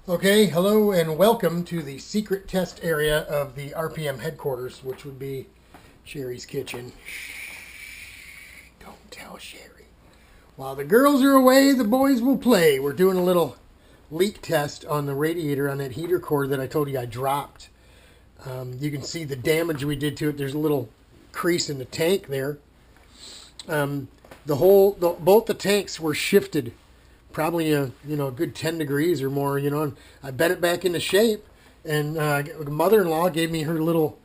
Okay, hello and welcome to the secret test area of the RPM headquarters, which would be Sherry's kitchen. Shh, don't tell Sherry. While the girls are away, the boys will play. We're doing a little leak test on the radiator on that heater cord that I told you I dropped. You can see the damage we did to it. There's a little crease in the tank there. Both the tanks were shifted probably a good 10 degrees or more, and I bent it back into shape, and mother-in-law gave me her little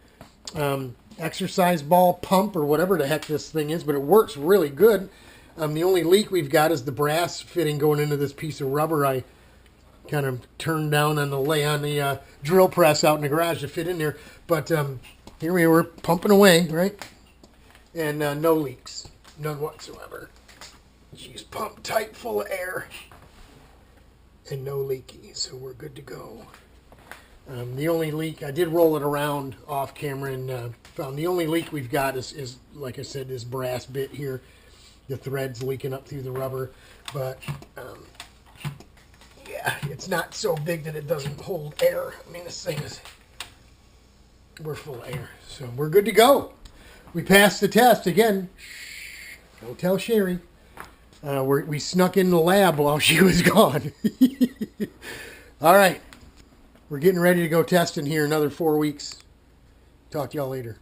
exercise ball pump or whatever the heck this thing is, but it works really good. The only leak we've got is the brass fitting going into this piece of rubber I kind of turned down on the drill press out in the garage to fit in there, but here we were pumping away, right? And no leaks, none whatsoever. She's pumped tight full of air and no leaky, so we're good to go. The only leak, I did roll it around off camera and found the only leak we've got is like I said, this brass bit here. The thread's leaking up through the rubber, but yeah, it's not so big that it doesn't hold air. I mean, this thing we're full of air, so we're good to go. We passed the test again. Shh, don't tell Sherry. We snuck in the lab while she was gone. All right. We're getting ready to go testing here another 4 weeks. Talk to y'all later.